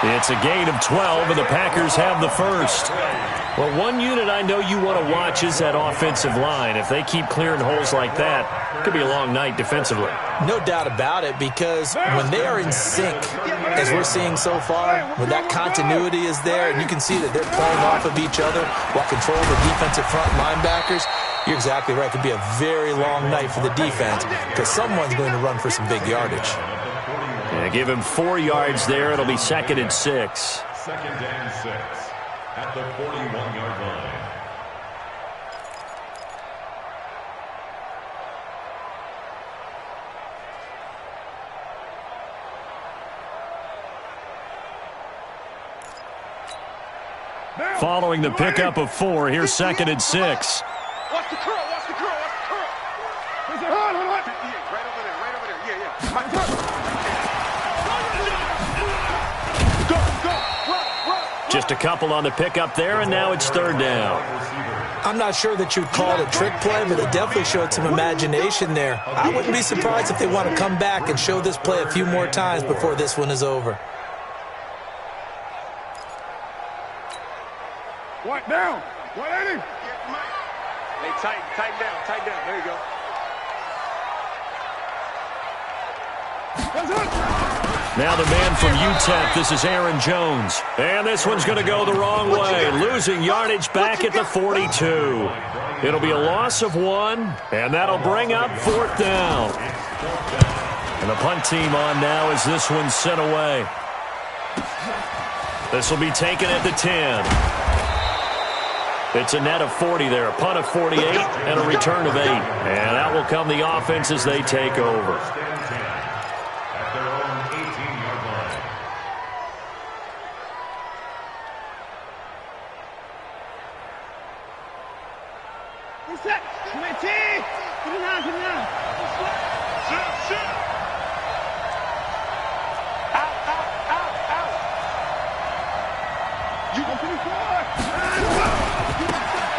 It's a gain of 12, and the Packers have the first. Well, one unit I know you want to watch is that offensive line. If they keep clearing holes like that, it could be a long night defensively. No doubt about it, because when they are in sync, as we're seeing so far, when that continuity is there, and you can see that they're playing off of each other while controlling the defensive front linebackers, you're exactly right. It could be a very long night for the defense because someone's going to run for some big yardage. Yeah, give him 4 yards there. It'll be 2nd and 6. 2nd and 6 at the 41-yard line. Following the pickup of 4, here's 2nd and 6. Watch the curl, watch the curl, watch the curl. Hold on. Right over there. Yeah. Go, run. Just a couple on the pickup there, and now it's 3rd down. I'm not sure that you'd call it a trick play, but it definitely showed some imagination there. I wouldn't be surprised if they want to come back and show this play a few more times before this one is over. What down? 180. Hey, tighten down. There you go. Now the man from UTEP, this is Aaron Jones. And this one's going to go the wrong way, losing yardage back at the 42. It'll be a loss of 1, and that'll bring up 4th down. And the punt team on now as this one's sent away. This will be taken at the 10. It's a net of 40 there, a punt of 48, and a return of 8. And that will come the offense as they take over. At their own 18-yard line. Reset. 20. 29. Sit. Out. You go 54.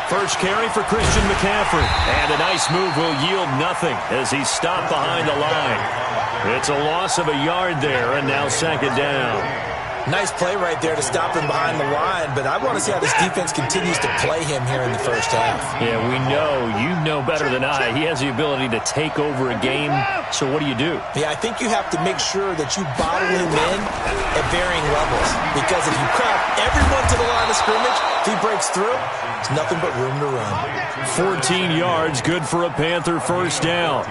First carry for Christian McCaffrey. And a nice move will yield nothing as he's stopped behind the line. It's a loss of a yard there, and now 2nd down. Nice play right there to stop him behind the line, but I want to see how this defense continues to play him here in the first half. Yeah, we know. You know better than I. He has the ability to take over a game, so what do you do? Yeah, I think you have to make sure that you bottle him in at varying levels, because if you crowd everyone to the line of scrimmage, if he breaks through, it's nothing but room to run. 14 yards, good for a Panther first down.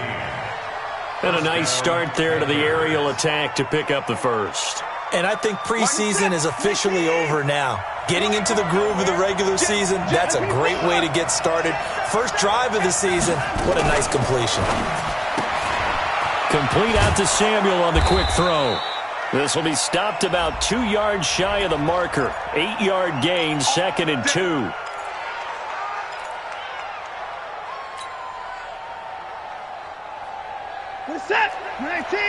And a nice start there to the aerial attack to pick up the first. And I think preseason is officially over now. Getting into the groove of the regular season, that's a great way to get started. First drive of the season, what a nice completion. Complete out to Samuel on the quick throw. This will be stopped about 2 yards shy of the marker. 8-yard gain, 2nd and 2. Reset. 19.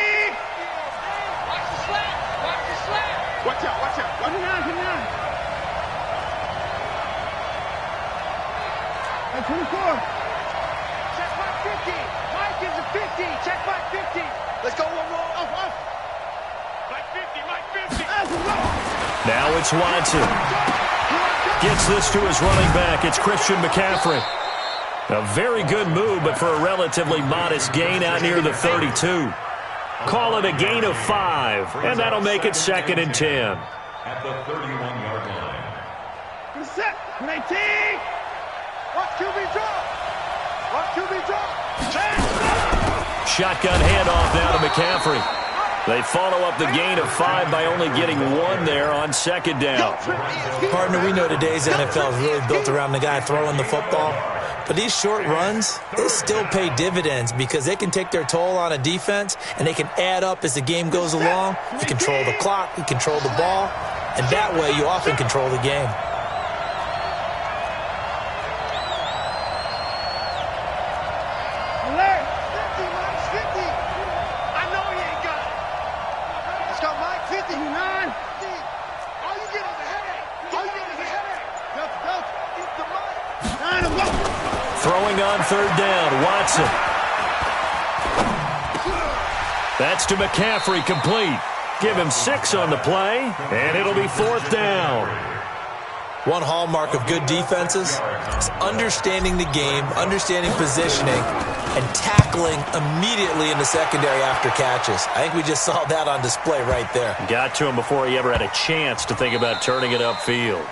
Watch out. 29. At 24. Check my 50. Mike gives a 50. Check my 50. Let's go one more. Off. Mike 50. Now it's Watson. Gets this to his running back. It's Christian McCaffrey. A very good move, but for a relatively modest gain out near the 32. Call it a gain of 5, and that'll make it 2nd and 10. At the 31-yard line. Reset. 19. Watch QB drop. Shotgun handoff now to McCaffrey. They follow up the gain of 5 by only getting 1 there on 2nd down. Partner, we know today's NFL is really built around the guy throwing the football. But these short runs, they still pay dividends because they can take their toll on a defense, and they can add up as the game goes along. You control the clock, you control the ball, and that way you often control the game. Alert! 50. I know he ain't got it. Let's go, Mike. 59. All you get is a headache. Go. Eat the mic. 9 go. Throwing on 3rd down, Watson. That's to McCaffrey, complete. Give him 6 on the play, and it'll be 4th down. One hallmark of good defenses is understanding the game, understanding positioning, and tackling immediately in the secondary after catches. I think we just saw that on display right there. Got to him before he ever had a chance to think about turning it upfield.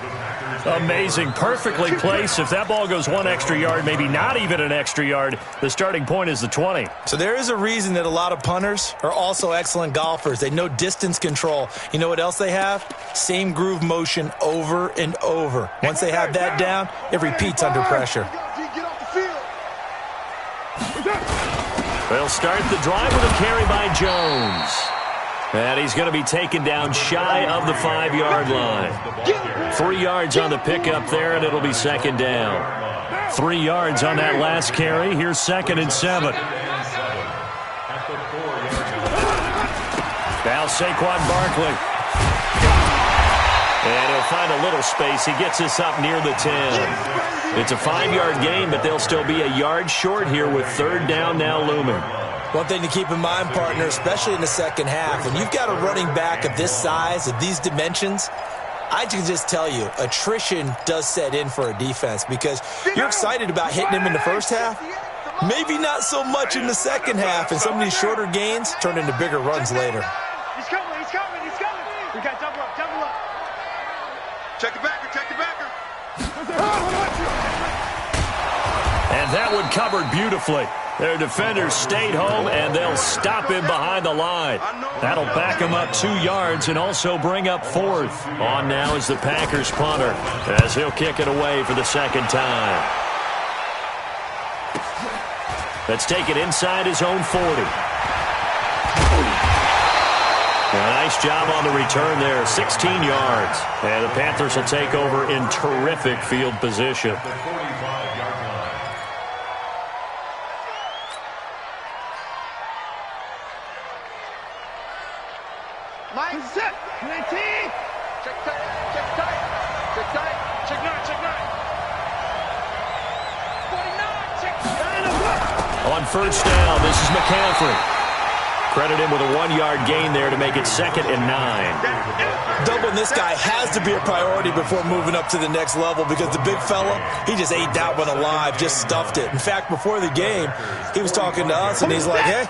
Amazing. Perfectly placed. If that ball goes 1 extra yard, maybe not even an extra yard, the starting point is the 20. So there is a reason that a lot of punters are also excellent golfers. They know distance control. You know what else they have? Same groove motion over and over. Once they have that down, it repeats under pressure. They'll start the drive with a carry by Jones. And he's going to be taken down shy of the 5-yard line. 3 yards on the pickup there, and it'll be 2nd down. 3 yards on that last carry. Here's 2nd and 7. Now Saquon Barkley. And he'll find a little space. He gets us up near the 10. It's a 5-yard gain, but they'll still be a yard short here with 3rd down now looming. One thing to keep in mind, partner, especially in the second half, when you've got a running back of this size, of these dimensions, I can just tell you, attrition does set in for a defense because you're excited about hitting him in the first half. Maybe not so much in the second half, and some of these shorter gains turn into bigger runs later. He's coming, he's coming, he's coming. We got double up, double up. Check the backer, check the backer. And that one covered beautifully. Their defenders stayed home, and they'll stop him behind the line. That'll back him up 2 yards and also bring up 4th. On now is the Packers punter as he'll kick it away for the 2nd time. Let's take it inside his own 40. A nice job on the return there, 16 yards. And the Panthers will take over in terrific field position. Mike, set, 19. Check tight, check tight, check tight, check 9, check 9. 49, check 9. On 1st down, this is McCaffrey. Credit him with a 1-yard gain there to make it 2nd and 9. Doubling this guy has to be a priority before moving up to the next level because the big fella, he just ate that one alive, just stuffed it. In fact, before the game, he was talking to us, and he's like, hey,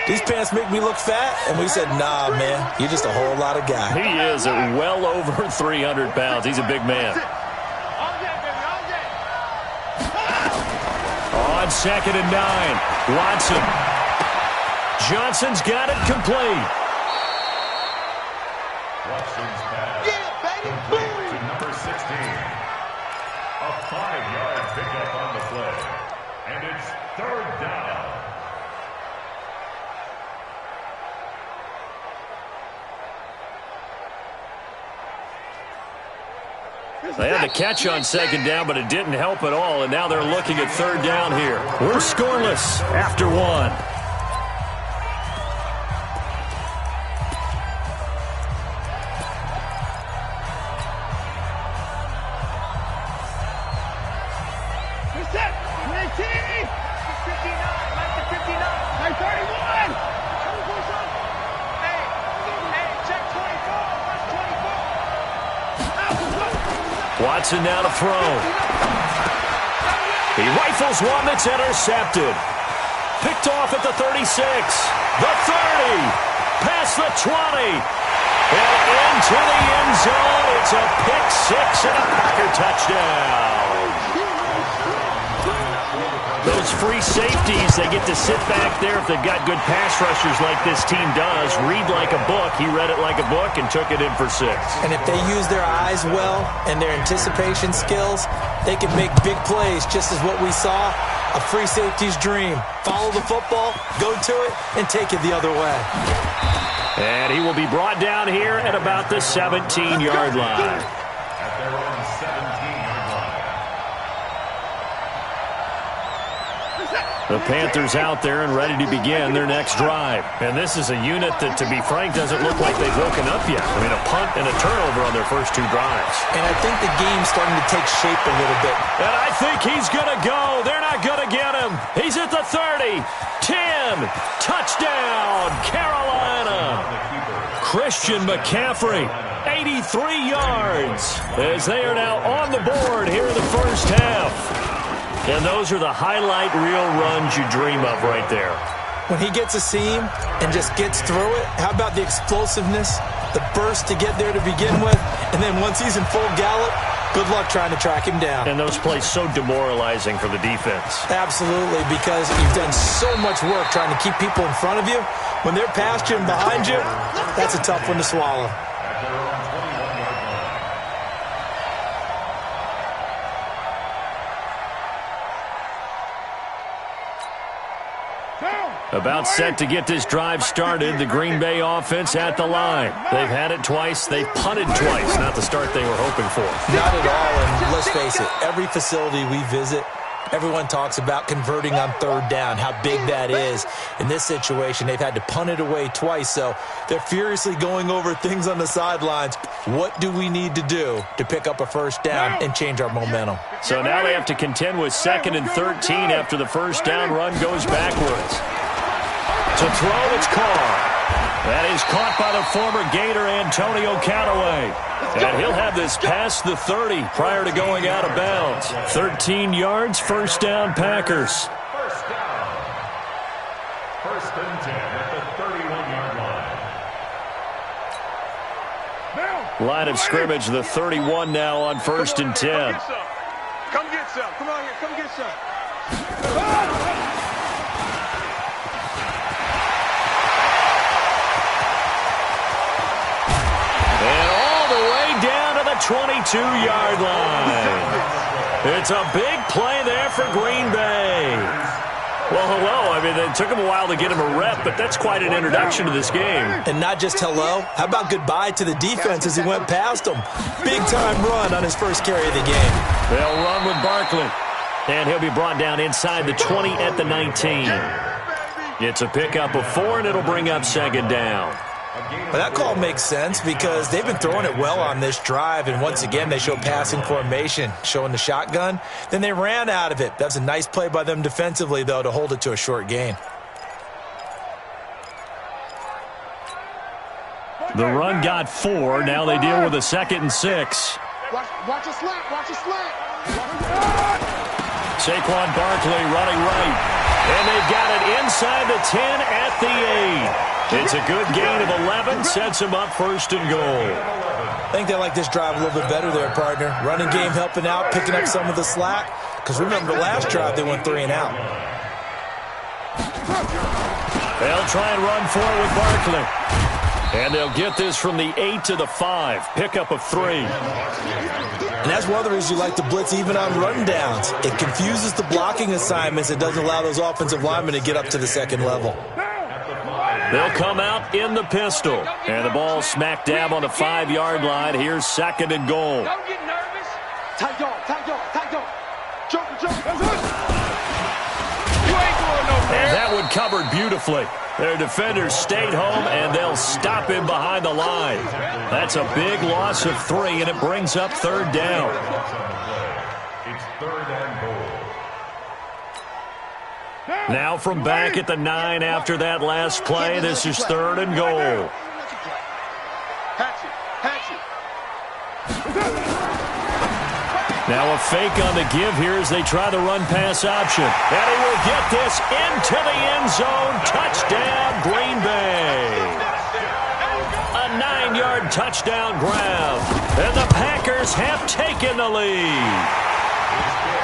these pants make me look fat. And we said, nah, man, you're just a whole lot of guy. He is at well over 300 pounds. He's a big man. On 2nd and 9, Watson. Johnson's got it complete. Watson's pass complete to number 16. A 5-yard pickup on the play. And it's 3rd down. They had the catch on 2nd down, but it didn't help at all, and now they're looking at 3rd down here. We're scoreless after 1. Watson now to throw. He rifles one that's intercepted. Picked off at the 36, the 30, past the 20, and into the end zone. It's a pick 6 and a Packer touchdown. Those free safeties, they get to sit back there if they've got good pass rushers like this team does. Read like a book. He read it like a book and took it in for 6. And if they use their eyes well and their anticipation skills, they can make big plays, just as what we saw, a free safety's dream. Follow the football, go to it, and take it the other way. And he will be brought down here at about the 17-yard line. At their own 17-yard line. The Panthers out there and ready to begin their next drive. And this is a unit that, to be frank, doesn't look like they've woken up yet. I mean, a punt and a turnover on their first 2 drives. And I think the game's starting to take shape a little bit. And I think he's going to go. They're not going to get him. He's at the 30, 10, touchdown, Carolina. Christian McCaffrey. 83 yards as they are now on the board here in the first half. And those are the highlight reel runs you dream of right there. When he gets a seam and just gets through it, how about the explosiveness, the burst to get there to begin with, and then once he's in full gallop, good luck trying to track him down. And those plays so demoralizing for the defense. Absolutely, because you've done so much work trying to keep people in front of you. When they're past you and behind you, that's a tough one to swallow. About set to get this drive started, the Green Bay offense at the line. They've had it twice. They've punted twice. Not the start they were hoping for. Not at all, and let's face it, every facility we visit, everyone talks about converting on third down, how big that is. In this situation, they've had to punt it away twice, so they're furiously going over things on the sidelines. What do we need to do to pick up a first down and change our momentum? So now they have to contend with 2nd and 13 after the first down run goes backwards. To throw, it's Carr. That is caught by the former Gator Antonio Callaway. And he'll have this past the 30 prior to going out of bounds. 13 yards, first down, Packers. First down. 1st and 10 at the 31-yard line. Line of scrimmage, the 31 now on 1st and 10. Come get some. Come on here. Come get some. And all the way down to the 22-yard line. It's a big play there for Green Bay. Well, hello. I mean, it took him a while to get him a rep, but that's quite an introduction to this game. And not just hello. How about goodbye to the defense as he went past him? Big-time run on his first carry of the game. They'll run with Barkley. And he'll be brought down inside the 20 at the 19. It's a pickup of 4, and it'll bring up 2nd down. Well, that call makes sense because they've been throwing it well on this drive, and once again they show passing formation, showing the shotgun. Then they ran out of it. That's a nice play by them defensively, though, to hold it to a short gain. The run got 4. Now they deal with a 2nd and 6. Watch a slant. Watch a slant. Saquon Barkley running right. And they've got it inside the 10 at the 8. It's a good gain of 11, sets them up 1st and goal. I think they like this drive a little bit better there, partner. Running game helping out, picking up some of the slack. Because remember, the last drive they went 3 and out. They'll try and run forward with Barkley. And they'll get this from the 8 to the 5. Pickup of 3. And that's one of the reasons you like to blitz even on run downs. It confuses the blocking assignments. It doesn't allow those offensive linemen to get up to the 2nd level. They'll come out in the pistol. And the ball smack dab on the 5-yard line. Here's 2nd and goal. Don't get nervous. Tight dog. Jump. You ain't going nowhere. And that one covered beautifully. Their defenders stayed home, and they'll stop him behind the line. That's a big loss of 3, and it brings up 3rd down. It's 3rd and goal. Now from back at the 9 after that last play, this is 3rd and goal. Hatch it. Now a fake on the give here as they try the run-pass option. And he will get this into the end zone. Touchdown, Green Bay. A 9-yard touchdown grab. And the Packers have taken the lead.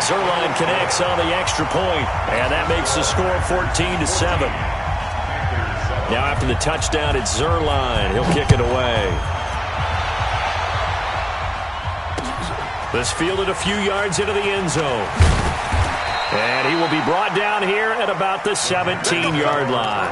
Zuerlein connects on the extra point, and that makes the score 14-7. Now after the touchdown, it's Zuerlein. He'll kick it away. This fielded a few yards into the end zone. And he will be brought down here at about the 17-yard line.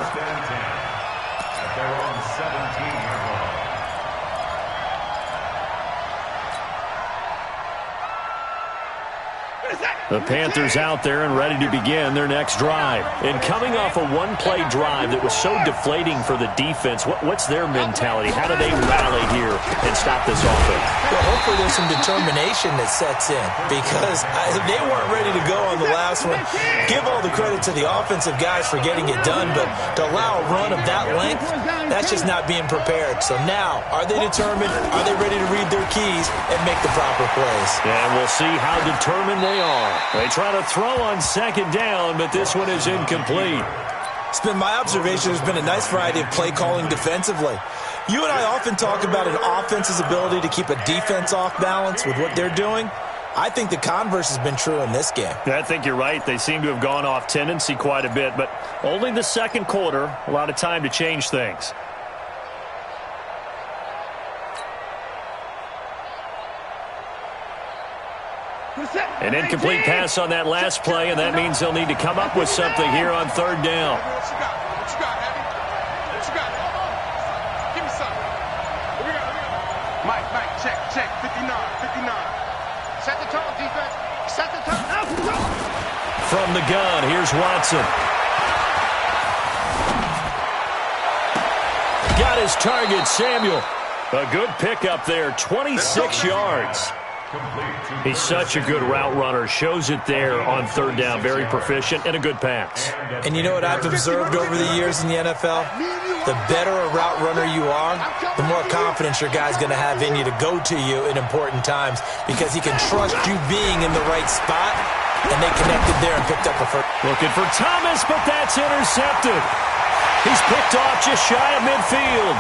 What is that? The Panthers out there and ready to begin their next drive. And coming off a one-play drive that was so deflating for the defense, what's their mentality? How do they rally here and stop this offense? Well, hopefully there's some determination that sets in because they weren't ready to go on the last one. Give all the credit to the offensive guys for getting it done, but to allow a run of that length, that's just not being prepared. So now, are they determined? Are they ready to read their keys and make the proper plays? And we'll see how determined they are. They try to throw on second down, but this one is incomplete. It's been my observation there's been a nice variety of play calling defensively. You and I often talk about an offense's ability to keep a defense off balance with what they're doing. I think the converse has been true in this game. I think you're right. They seem to have gone off tendency quite a bit, but only the second quarter, a lot of time to change things. An incomplete pass on that last play, and that means they'll need to come up with something here on third down. What you got? What you got, Abby? What you got? Give me something. What we got? Mike, check, 59. Set the tone, defense. Set the tone. From the gun, here's Watson. Got his target, Samuel. A good pickup there, 26 yards. He's such a good route runner. Shows it there on third down. Very proficient and a good pass. And you know what I've observed over the years in the NFL? The better a route runner you are, the more confidence your guy's going to have in you to go to you in important times because he can trust you being in the right spot, and they connected there and picked up a first. Looking for Thomas, but that's intercepted. He's picked off just shy of midfield.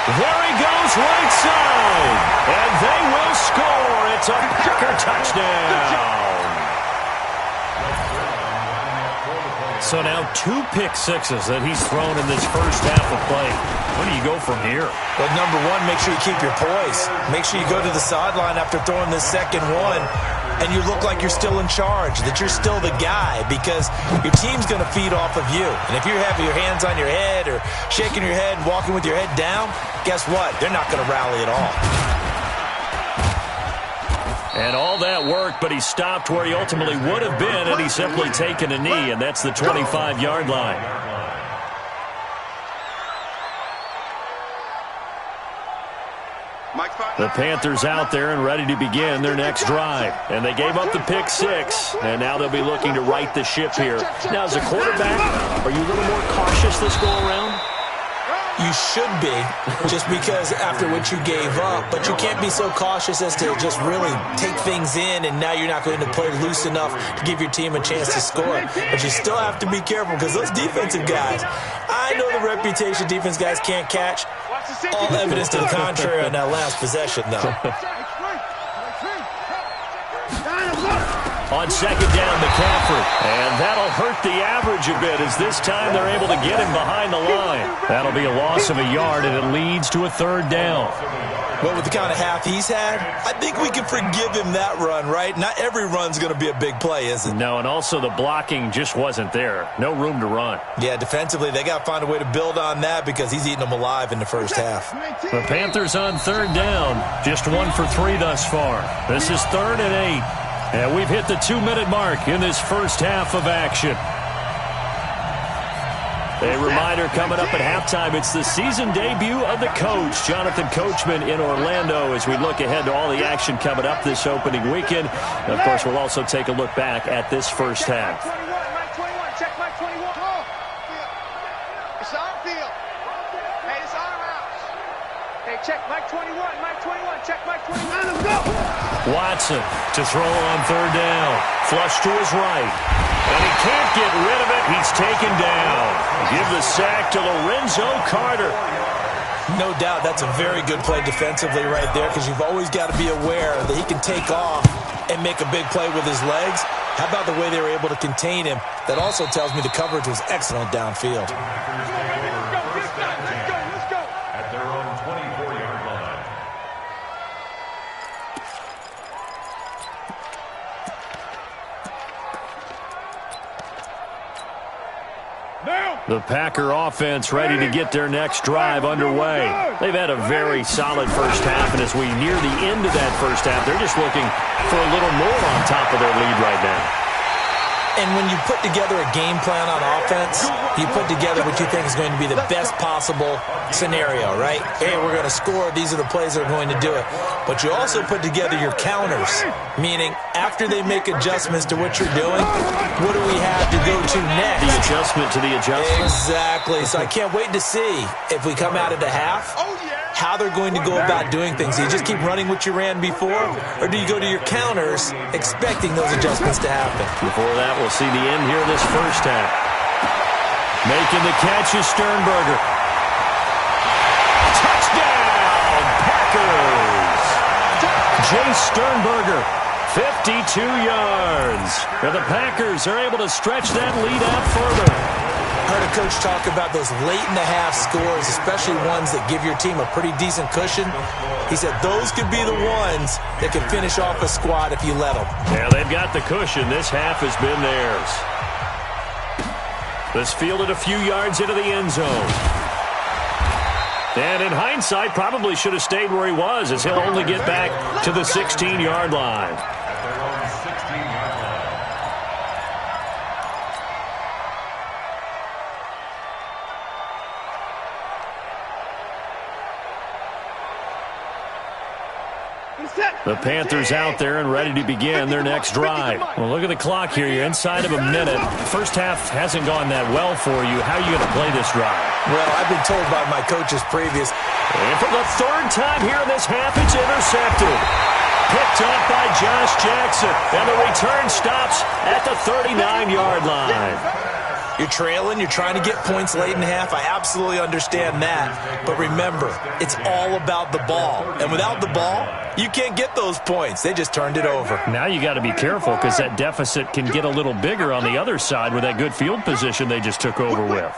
There he goes right side. And they will score. It's a Packer touchdown. So now 2 pick sixes that he's thrown in this first half of play. Where do you go from here? Well, number one, make sure you keep your poise. Make sure you go to the sideline after throwing this second one, and you look like you're still in charge, that you're still the guy, because your team's going to feed off of you. And if you're having your hands on your head or shaking your head and walking with your head down, guess what? They're not going to rally at all. And all that work, but he stopped where he ultimately would have been, and he's simply taken a knee, and that's the 25-yard line. The Panthers out there and ready to begin their next drive. And they gave up the pick six, and now they'll be looking to right the ship here. Now, as a quarterback, are you a little more cautious this go-around? You should be, just because after what you gave up, but you can't be so cautious as to just really take things in, and now you're not going to play loose enough to give your team a chance to score. But you still have to be careful, because those defensive guys, I know the reputation defense guys can't catch. All evidence to the contrary on that last possession, though. On second down, McCaffrey. And that'll hurt the average a bit, as this time they're able to get him behind the line. That'll be a loss of a yard, and it leads to a third down. Well, with the kind of half he's had, I think we can forgive him that run, right? Not every run's going to be a big play, is it? No, and also the blocking just wasn't there. No room to run. Yeah, defensively, they got to find a way to build on that because he's eating them alive in the first half. The Panthers on third down. Just 1 for 3 thus far. This is 3rd and 8. And we've hit the 2-minute mark in this first half of action. A reminder coming up at halftime, it's the season debut of the coach, Jonathan Coachman, in Orlando, as we look ahead to all the action coming up this opening weekend. And of course, we'll also take a look back at this first half. Mike 21, check Mike 21. It's our field. Hey, it's our house. Hey, check Mike 21, check Mike 21. Let's go. Watson to throw on third down. Flush to his right. And he can't get rid of it. He's taken down. Give the sack to Lorenzo Carter. No doubt that's a very good play defensively right there, because you've always got to be aware that he can take off and make a big play with his legs. How about the way they were able to contain him? That also tells me the coverage was excellent downfield. At their own 24-yard line. The Packer offense ready to get their next drive underway. They've had a very solid first half, and as we near the end of that first half, they're just looking for a little more on top of their lead right now. And when you put together a game plan on offense, you put together what you think is going to be the best possible scenario, right? Hey, we're going to score. These are the plays that are going to do it. But you also put together your counters, meaning after they make adjustments to what you're doing, what do we have to go to next? The adjustment to the adjustment. Exactly. So I can't wait to see if we come out at the half, how they're going to go about doing things. Do you just keep running what you ran before, or do you go to your counters expecting those adjustments to happen? Before that, we'll see the end here of this first half. Making the catch is Sternberger. Touchdown, Packers! Jace Sternberger, 52 yards. And the Packers are able to stretch that lead out further. Heard a coach talk about those late-in-the-half scores, especially ones that give your team a pretty decent cushion. He said those could be the ones that can finish off a squad if you let them. Yeah, they've got the cushion. This half has been theirs. This fielded a few yards into the end zone. And in hindsight, probably should have stayed where he was, as he'll only get back to the 16-yard line. The Panthers out there and ready to begin their next drive. Well, look at the clock here. You're inside of a minute. First half hasn't gone that well for you. How are you going to play this drive? Well, I've been told by my coaches previous. And for the third time here in this half, it's intercepted. Picked up by Josh Jackson. And the return stops at the 39-yard line. You're trailing, you're trying to get points late in half. I absolutely understand that. But remember, it's all about the ball. And without the ball, you can't get those points. They just turned it over. Now you got to be careful because that deficit can get a little bigger on the other side with that good field position they just took over with.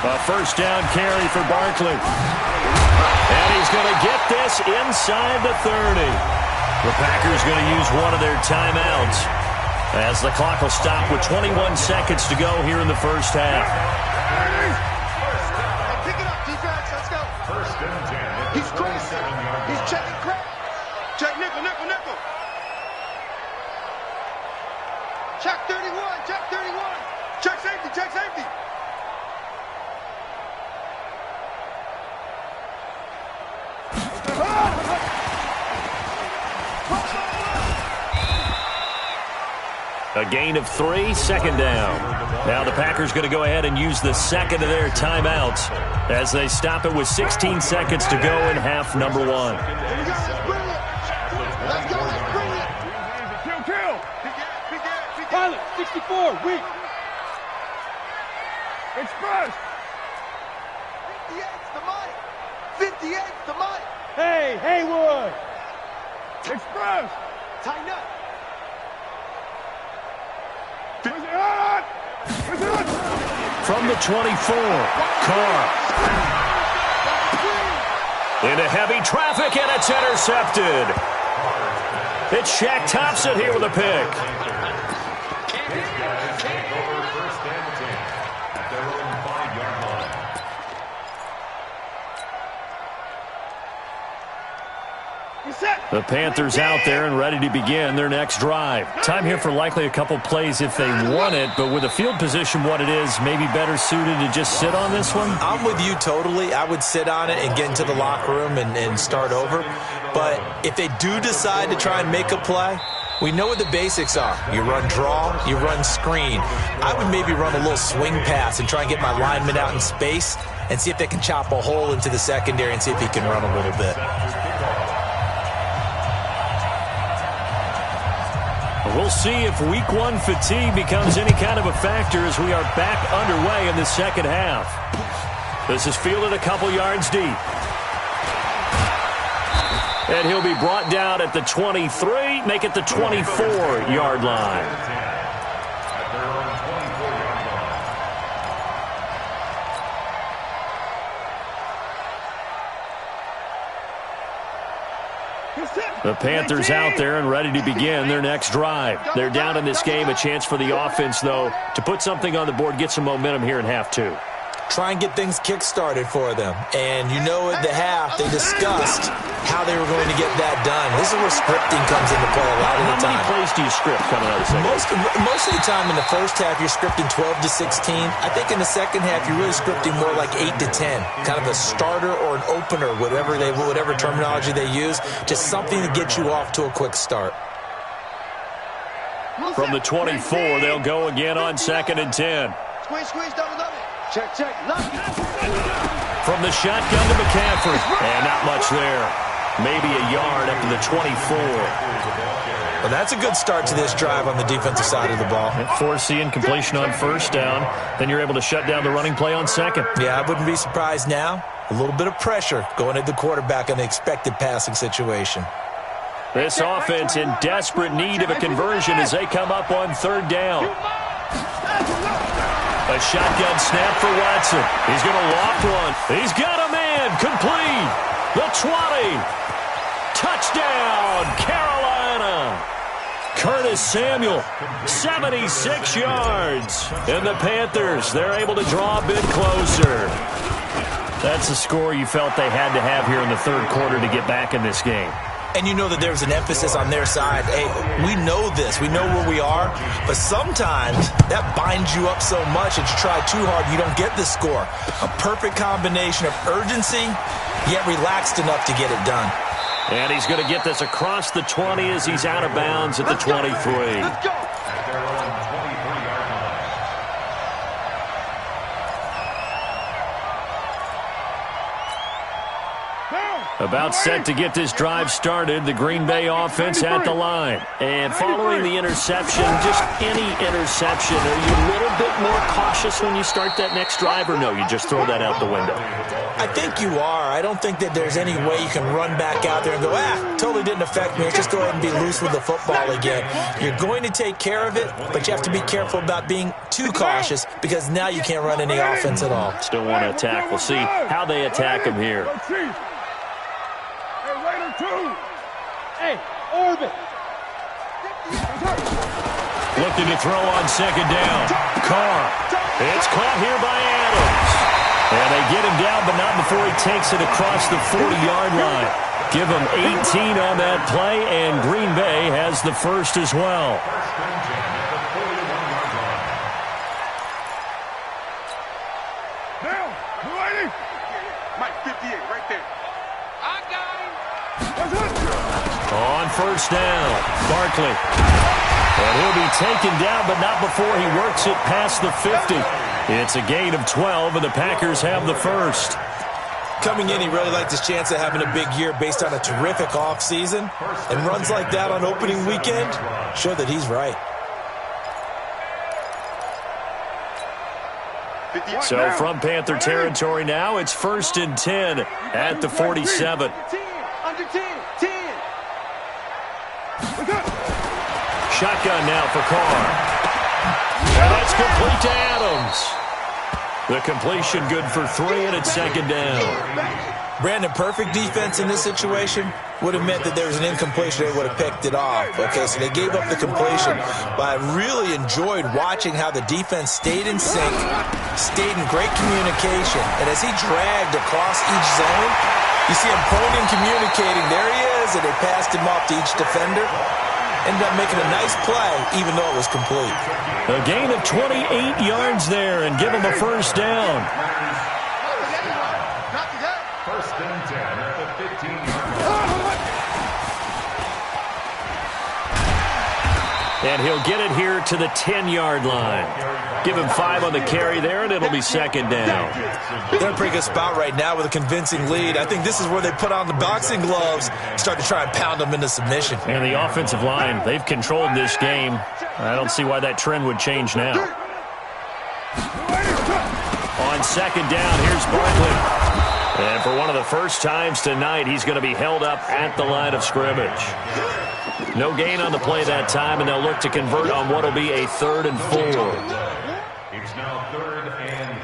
A first down carry for Barkley. And he's going to get this inside the 30. The Packers going to use one of their timeouts, as the clock will stop with 21 seconds to go here in the first half. Pick it up, defense. Let's go. First and 10. He's crazy. He's checking crap. Check nickel, nickel, nickel. Check 31. Check 31. Check safety. Check safety. A gain of 3, second down. Now the Packers going to go ahead and use the second of their timeouts as they stop it with 16 seconds to go in half number 1. Let's go. Let's bring it. Kill. Pilot, 64, weak. Express. 58's the money. 58's the money. Hey, Haywood. Express. Tighten up. From the 24, Carr. Into heavy traffic, and it's intercepted. It's Shaq Thompson here with a pick. First and 10 at their own 5-yard line. The Panthers out there and ready to begin their next drive. Time here for likely a couple plays if they want it, but with the field position what it is, maybe better suited to just sit on this one? I'm with you totally. I would sit on it and get into the locker room and start over. But if they do decide to try and make a play, we know what the basics are. You run draw, you run screen. I would maybe run a little swing pass and try and get my lineman out in space and see if they can chop a hole into the secondary and see if he can run a little bit. We'll see if week 1 fatigue becomes any kind of a factor as we are back underway in the second half. This is fielded a couple yards deep. And he'll be brought down at the 23, make it the 24-yard line. At their own 24-yard line. The Panthers out there and ready to begin their next drive. They're down in this game. A chance for the offense, though, to put something on the board, get some momentum here in half two. Try and get things kick-started for them. And you know at the half, they discussed how they were going to get that done. This is where scripting comes into play a lot of the time. How many plays do you script coming out of the second? Most of the time in the first half, you're scripting 12 to 16. I think in the second half, you're really scripting more like 8 to 10. Kind of a starter or an opener, whatever terminology they use. Just something to get you off to a quick start. From the 24, they'll go again on 2nd and 10. Squeeze, double. Check. From the shotgun to McCaffrey. And not much there. Maybe a yard up to the 24. Well, that's a good start to this drive on the defensive side of the ball. Forcing completion on first down. Then you're able to shut down the running play on second. Yeah, I wouldn't be surprised now. A little bit of pressure going at the quarterback in the expected passing situation. This offense in desperate need of a conversion as they come up on 3rd down. A shotgun snap for Watson. He's going to loft one. He's got a man. Complete. The 20. Touchdown, Carolina. Curtis Samuel, 76 yards. And the Panthers, they're able to draw a bit closer. That's the score you felt they had to have here in the 3rd quarter to get back in this game. And you know that there's an emphasis on their side. Hey, we know this. We know where we are. But sometimes that binds you up so much that you try too hard, you don't get the score. A perfect combination of urgency, yet relaxed enough to get it done. And he's going to get this across the 20 as he's out of bounds at the 23. Let's go. About set to get this drive started, the Green Bay offense at the line. And following the interception, just any interception, are you a little bit more cautious when you start that next drive, or no, you just throw that out the window? I think you are. I don't think that there's any way you can run back out there and go, totally didn't affect me. Let's just go ahead and be loose with the football again. You're going to take care of it, but you have to be careful about being too cautious because now you can't run any offense at all. Still want to attack. We'll see how they attack him here. Hey, Orbit. Looking to throw on 2nd down. Carr. It's caught here by Adams. And they get him down, but not before he takes it across the 40-yard line. Give him 18 on that play, and Green Bay has the first as well. Down. Ready? Mike 58 right there. I got him. On 1st down, Barkley. And he'll be taken down, but not before he works it past the 50. It's a gain of 12, and the Packers have the first. Coming in, he really liked his chance of having a big year based on a terrific offseason. And runs like that on opening weekend show that he's right. So from Panther territory now, it's 1st and 10 at the 47. Under 10. Shotgun now for Carr. And that's complete to Adams. The completion good for 3, and it's 2nd down. Brandon, perfect defense in this situation would have meant that there was an incompletion. They would have picked it off. Okay, so they gave up the completion. But I really enjoyed watching how the defense stayed in sync, stayed in great communication. And as he dragged across each zone, you see him pointing, communicating. There he is, and they passed him off to each defender. Ended up making a nice play, even though it was complete. A gain of 28 yards there, and give him a 1st down. 1st and 10 at the 15-yard line. And he'll get it here to the 10-yard line. Give him 5 on the carry there, and it'll be 2nd down. They're in a pretty good spot right now with a convincing lead. I think this is where they put on the boxing gloves, start to try and pound them into submission. And the offensive line, they've controlled this game. I don't see why that trend would change now. On 2nd down, here's Barkley. And for one of the first times tonight, he's going to be held up at the line of scrimmage. No gain on the play that time, and they'll look to convert on what will be a 3rd and 4. It's now 3rd and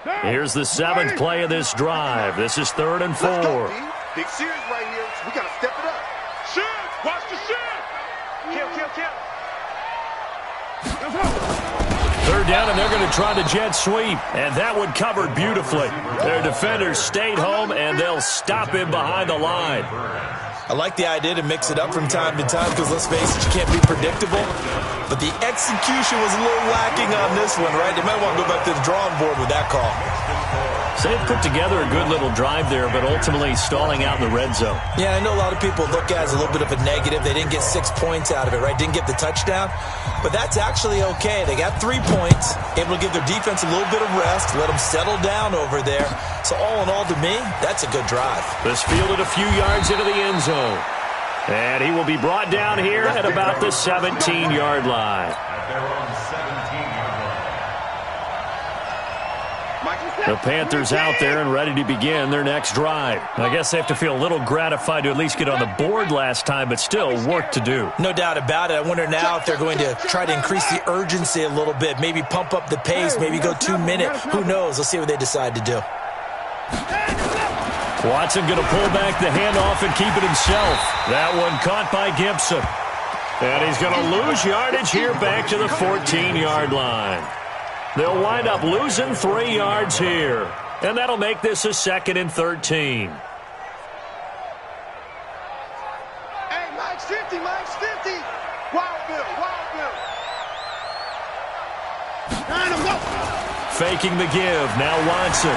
4. Here's the 7th play of this drive. This is 3rd and 4. Let's go, D. Big series right here. We got to step it up. Shoot! Watch the shoot! Kill. 3rd down, and they're going to try the jet sweep. And that one covered beautifully. Their defenders stayed home, and they'll stop him behind the line. I like the idea to mix it up from time to time because, let's face it, you can't be predictable. But the execution was a little lacking on this one, right? They might want to go back to the drawing board with that call. So they've put together a good little drive there, but ultimately stalling out in the red zone. Yeah, I know a lot of people look at it as a little bit of a negative. They didn't get 6 points out of it, right? Didn't get the touchdown. But that's actually okay. They got 3 points, able to give their defense a little bit of rest, let them settle down over there. So all in all, to me, that's a good drive. This fielded a few yards into the end zone. And he will be brought down here at about the 17-yard line. The Panthers out there and ready to begin their next drive. I guess they have to feel a little gratified to at least get on the board last time, but still work to do. No doubt about it. I wonder now if they're going to try to increase the urgency a little bit, maybe pump up the pace, maybe go 2 minute. Who knows? Let's see what they decide to do. Watson going to pull back the handoff and keep it himself. That one caught by Gibson. And he's going to lose yardage here back to the 14-yard line. They'll wind up losing 3 yards here. And that'll make this a 2nd and 13. Hey, Mike's 50. Wild Bill. Faking the give. Now Watson.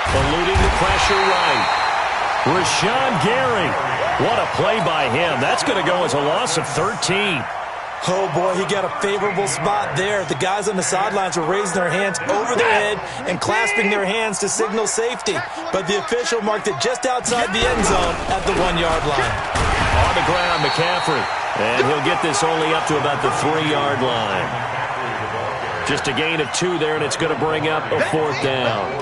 Eluding the pressure right. Rashawn Gary. What a play by him. That's going to go as a loss of 13. Oh, boy, he got a favorable spot there. The guys on the sidelines were raising their hands over their head and clasping their hands to signal safety. But the official marked it just outside the end zone at the 1-yard line. On the ground, McCaffrey. And he'll get this only up to about the 3-yard line. Just a gain of 2 there, and it's going to bring up a 4th down.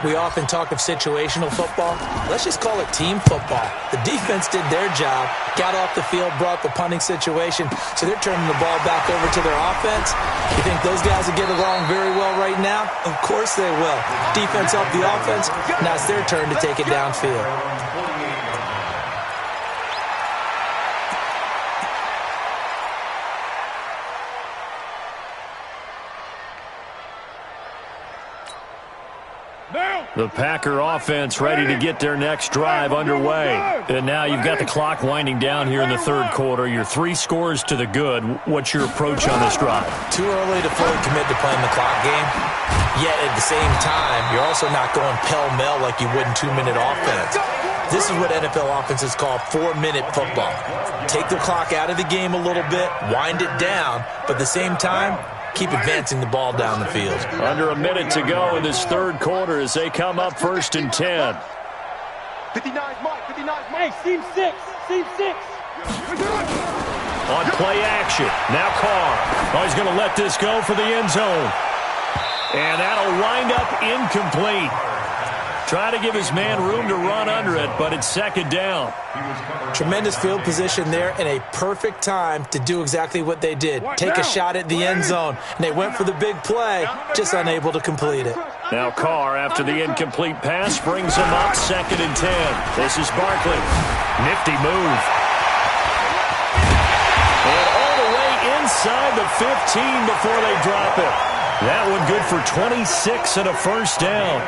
We often talk of situational football. Let's just call it team football. The defense did their job, got off the field, brought the punting situation, so they're turning the ball back over to their offense. You think those guys will get along very well right now? Of course they will. Defense helped the offense. Now it's their turn to take it downfield. The Packer offense ready to get their next drive underway. And now you've got the clock winding down here in the 3rd quarter. You're 3 scores to the good. What's your approach on this drive? Too early to fully commit to playing the clock game. Yet at the same time, you're also not going pell-mell like you would in 2-minute offense. This is what NFL offenses call 4-minute football. Take the clock out of the game a little bit, wind it down, but at the same time, keep advancing the ball down the field. Under a minute to go in this 3rd quarter as they come up 1st and 10. 59 Mike. Seam 6. On play action. Now Carr. Oh, he's going to let this go for the end zone. And that'll wind up incomplete. Try to give his man room to run under it, but it's 2nd down. Tremendous field position there and a perfect time to do exactly what they did. Take a shot at the end zone. And they went for the big play, just unable to complete it. Now Carr, after the incomplete pass, brings him up 2nd and 10. This is Barkley. Nifty move. And all the way inside the 15 before they drop it. That one good for 26 and a 1st down.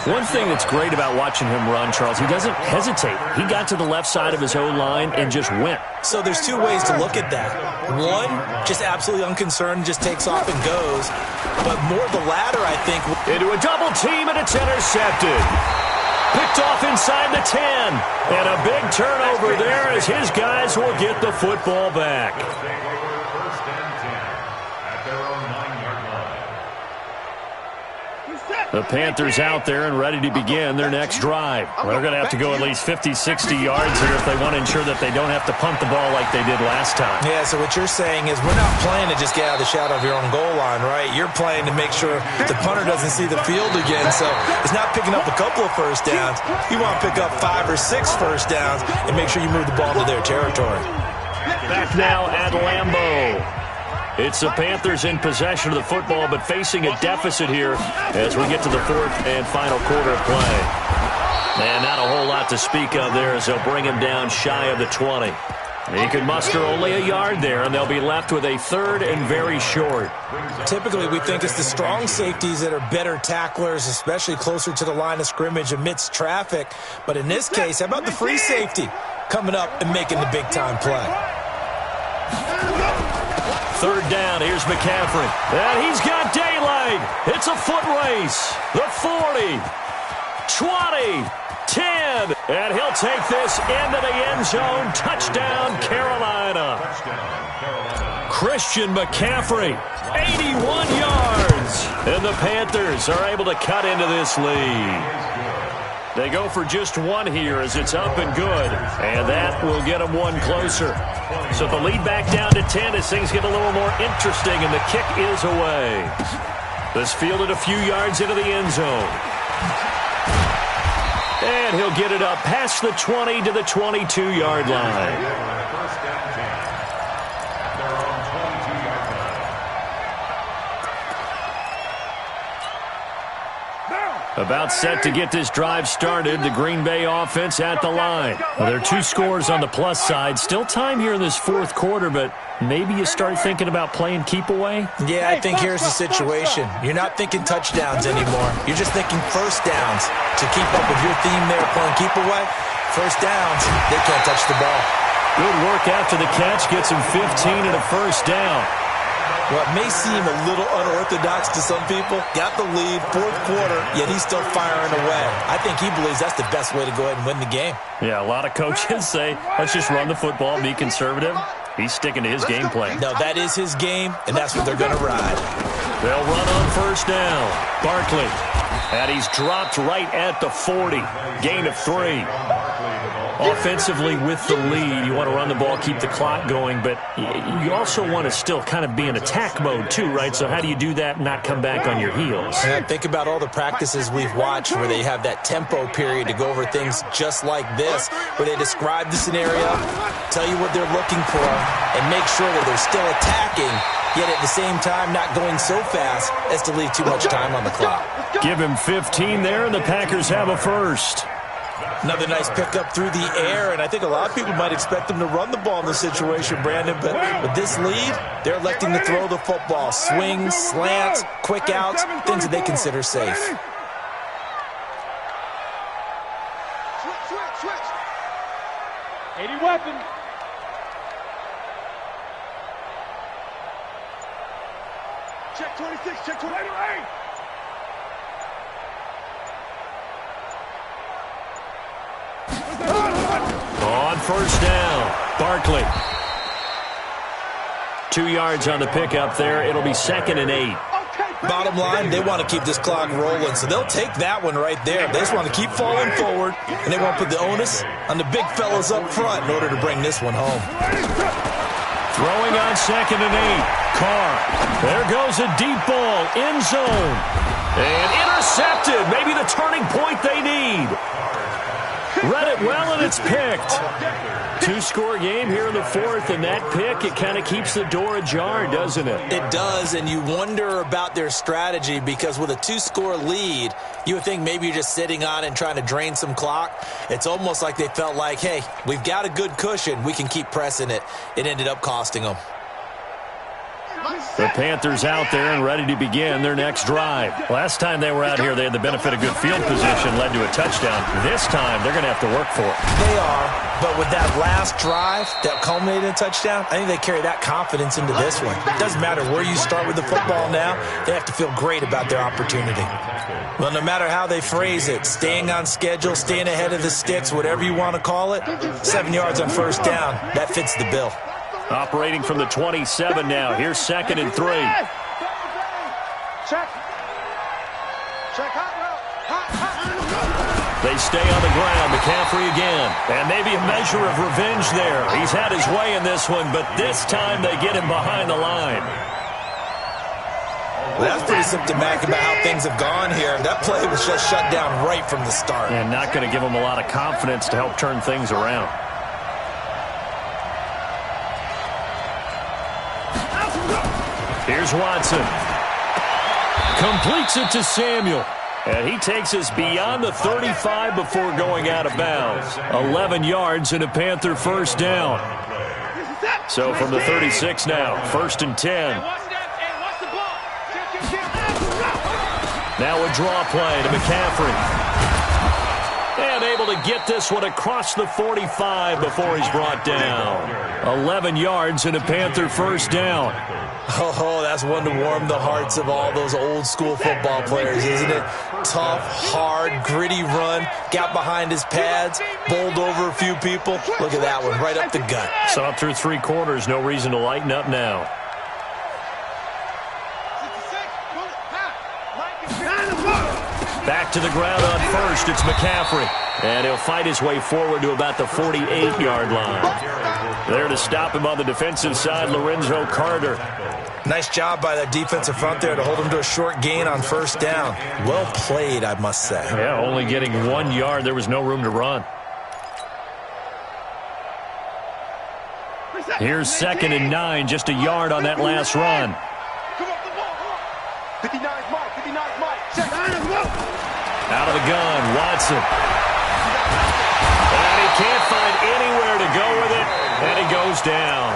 One thing that's great about watching him run, Charles, he doesn't hesitate. He got to the left side of his own line and just went. So there's 2 ways to look at that. One, just absolutely unconcerned, just takes off and goes. But more the latter, I think. Into a double team, and it's intercepted. Picked off inside the 10. And a big turnover there as his guys will get the football back. The Panthers out there and ready to begin their next drive. They're going to have to go at least 50, 60 yards here if they want to ensure that they don't have to punt the ball like they did last time. Yeah, so what you're saying is we're not playing to just get out of the shadow of your own goal line, right? You're playing to make sure the punter doesn't see the field again. So it's not picking up a couple of 1st downs. You want to pick up 5 or 6 1st downs and make sure you move the ball into their territory. Back now at Lambeau. It's the Panthers in possession of the football, but facing a deficit here as we get to the fourth and final quarter of play. And not a whole lot to speak of there as they'll bring him down shy of the 20. He can muster only a yard there, and they'll be left with a third and very short. Typically, we think it's the strong safeties that are better tacklers, especially closer to the line of scrimmage amidst traffic. But in this case, how about the free safety coming up and making the big-time play? Third down, here's McCaffrey. And he's got daylight. It's a foot race. The 40, 20, 10. And he'll take this into the end zone. Touchdown, Carolina. Christian McCaffrey, 81 yards. And the Panthers are able to cut into this lead. They go for just one here as it's up and good. And that will get them one closer. So the lead back down to 10 as things get a little more interesting, and the kick is away. This fielded a few yards into the end zone. And he'll get it up past the 20 to the 22-yard line. About set to get this drive started, the Green Bay offense at the line. Well, there are two scores on the plus side. Still time here in this fourth quarter, but maybe you start thinking about playing keep away? Yeah, I think here's the situation. You're not thinking touchdowns anymore. You're just thinking first downs. To keep up with your theme there, playing keep away, first downs, they can't touch the ball. Good work after the catch. Gets him 15 and a first down. Well, it may seem a little unorthodox to some people. Got the lead, fourth quarter, yet he's still firing away. I think he believes that's the best way to go ahead and win the game. Yeah, a lot of coaches say, let's just run the football, be conservative. He's sticking to his game plan. No, that is his game, and that's what they're going to ride. They'll run on first down. Barkley. And he's dropped right at the 40. Gain of 3. Offensively with the lead, you want to run the ball, keep the clock going, but you also want to still kind of be in attack mode too, right? So how do you do that and not come back on your heels? And think about all the practices we've watched where they have that tempo period to go over things just like this, where they describe the scenario, tell you what they're looking for, and make sure that they're still attacking, yet at the same time not going so fast as to leave too much time on the clock. Give him 15 there, and the Packers have a first. Another nice pickup through the air, and I think a lot of people might expect them to run the ball in this situation, Brandon, but with this lead, they're electing to throw the football. Swings, slants, quick outs, things that they consider safe. Switch. 80 weapon. Check 26, check 28. On first down, Barkley. 2 yards on the pickup there. It'll be 2nd and 8. Bottom line, they want to keep this clock rolling, so they'll take that one right there. They just want to keep falling forward, and they want to put the onus on the big fellas up front in order to bring this one home. Throwing on 2nd and 8. Carr. There goes a deep ball. End zone. And intercepted. Maybe the turning point they need. Read it well, and it's picked. 2-score game here in the fourth, and that pick, it kind of keeps the door ajar, doesn't it? It does, and you wonder about their strategy because with a 2-score lead, you would think maybe you're just sitting on and trying to drain some clock. It's almost like they felt like, hey, we've got a good cushion. We can keep pressing it. It ended up costing them. The Panthers out there and ready to begin their next drive. Last time they were out here, they had the benefit of good field position, led to a touchdown. This time, they're going to have to work for it. They are, but with that last drive that culminated in a touchdown, I think they carry that confidence into this one. It doesn't matter where you start with the football now, they have to feel great about their opportunity. Well, no matter how they phrase it, staying on schedule, staying ahead of the sticks, whatever you want to call it, 7 yards on first down, that fits the bill. Operating from the 27 now. Here's 2nd and 3. Check. They stay on the ground. McCaffrey again. And maybe a measure of revenge there. He's had his way in this one, but this time they get him behind the line. Well, that's pretty symptomatic about how things have gone here. That play was just shut down right from the start. And not going to give him a lot of confidence to help turn things around. Here's Watson. Completes it to Samuel. And he takes us beyond the 35 before going out of bounds. 11 yards and a Panther first down. So from the 36 now, 1st and 10. Now a draw play to McCaffrey. And able to get this one across the 45 before he's brought down. 11 yards and a Panther first down. Oh, that's one to warm the hearts of all those old-school football players, isn't it? Tough, hard, gritty run. Got behind his pads, bowled over a few people. Look at that one, right up the gut. Saw through 3 quarters, no reason to lighten up now. Back to the ground on first, it's McCaffrey. And he'll fight his way forward to about the 48-yard line. There to stop him on the defensive side, Lorenzo Carter. Nice job by that defensive front there to hold him to a short gain on first down. Well played, I must say. Yeah, only getting 1 yard. There was no room to run. Here's 2nd and 9, just a yard on that last run. 59's Mike, 59's Mike. Check. Out of the gun, Watson. And he can't find anywhere to go with it, and he goes down.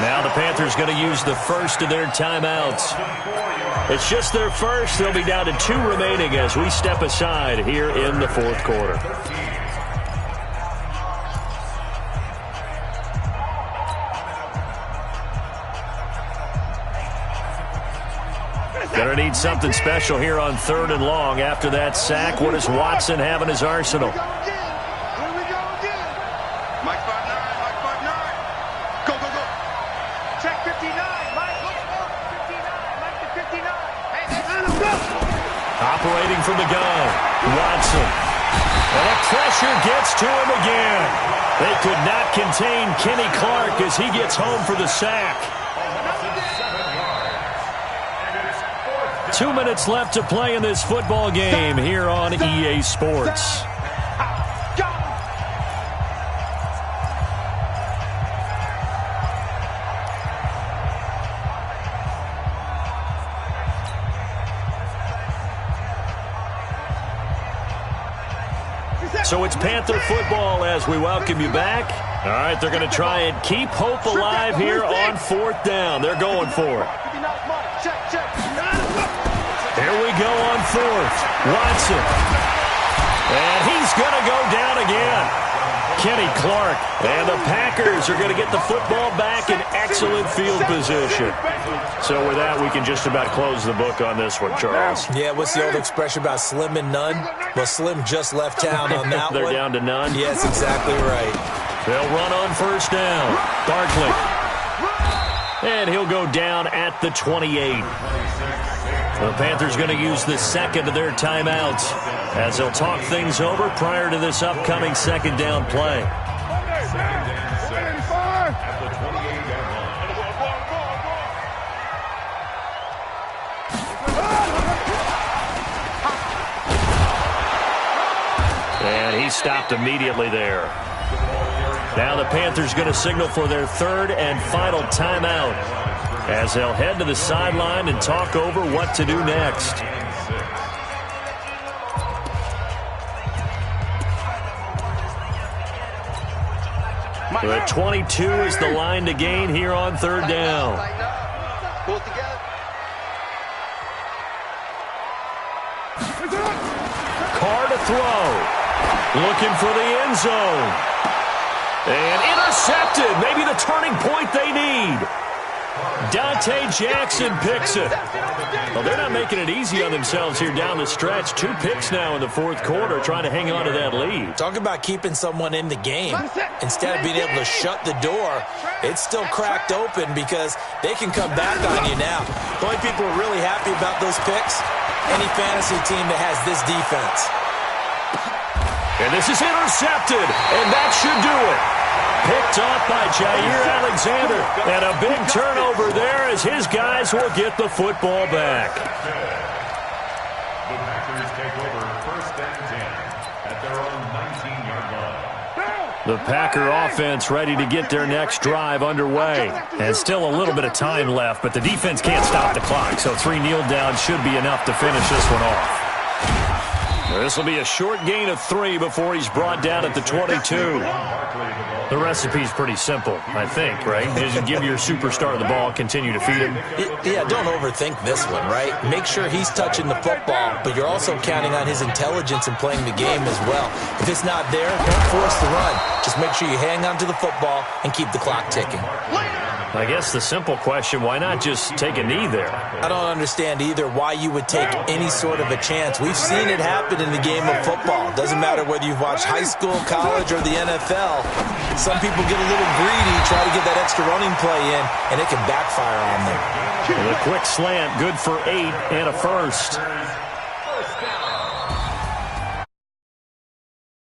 Now the Panthers going to use the first of their timeouts. It's just their first. They'll be down to 2 remaining as we step aside here in the 4th quarter. Going to need something special here on 3rd and long. After that sack, what does Watson have in his arsenal? Here we go again. Mike 5'9", Mike 5'9". Go, go, go. Check 59. Mike, 59. Mike to 59. Hey, let's go. Operating from the gun, Watson. And the pressure gets to him again. They could not contain Kenny Clark as he gets home for the sack. 2 minutes left to play in this football game here on EA Sports. So it's Panther football as we welcome you back. All right, they're going to try and keep hope alive here on 4th down. They're going for it. Here we go on 4th. Watson. And he's going to go down again. Kenny Clark. And the Packers are going to get the football back in excellent field position. So with that, we can just about close the book on this one, Charles. Yeah, what's the old expression about slim and none? Well, Slim just left town on that They're one. down to none? Yes, exactly right. They'll run on 1st down. Barkley. And he'll go down at the 28. The Panthers going to use the 2nd of their timeouts as they'll talk things over prior to this upcoming 2nd down play. And he stopped immediately there. Now the Panthers going to signal for their 3rd and final timeout as they'll head to the sideline and talk over what to do next. The 22 is the line to gain here on 3rd down. Pull it together. Carr to throw. Looking for the end zone. And intercepted. Maybe the turning point they need. Dante Jackson picks it. Well, they're not making it easy on themselves here down the stretch. 2 picks now in the 4th quarter, trying to hang on to that lead. Talk about keeping someone in the game. Instead of being able to shut the door, it's still cracked open because they can come back on you now. The only people who are really happy about those picks, any fantasy team that has this defense. And this is intercepted, and that should do it. Picked off by Jair Alexander. And a big turnover there as his guys will get the football back. The Packers take over 1st and 10 at their own 19-yard line. The Packer offense ready to get their next drive underway. And still a little bit of time left, but the defense can't stop the clock, so 3 kneel downs should be enough to finish this one off. This will be a short gain of 3 before he's brought down at the 22. The recipe's pretty simple, I think, right? Just give your superstar the ball, continue to feed him. Yeah, don't overthink this one, right? Make sure he's touching the football, but you're also counting on his intelligence in playing the game as well. If it's not there, don't force the run. Just make sure you hang on to the football and keep the clock ticking. I guess the simple question, why not just take a knee there? I don't understand either why you would take any sort of a chance. We've seen it happen in the game of football. Doesn't matter whether you've watched high school, college, or the NFL. Some people get a little greedy, try to get that extra running play in, and it can backfire on them. The quick slant, good for 8 and a first.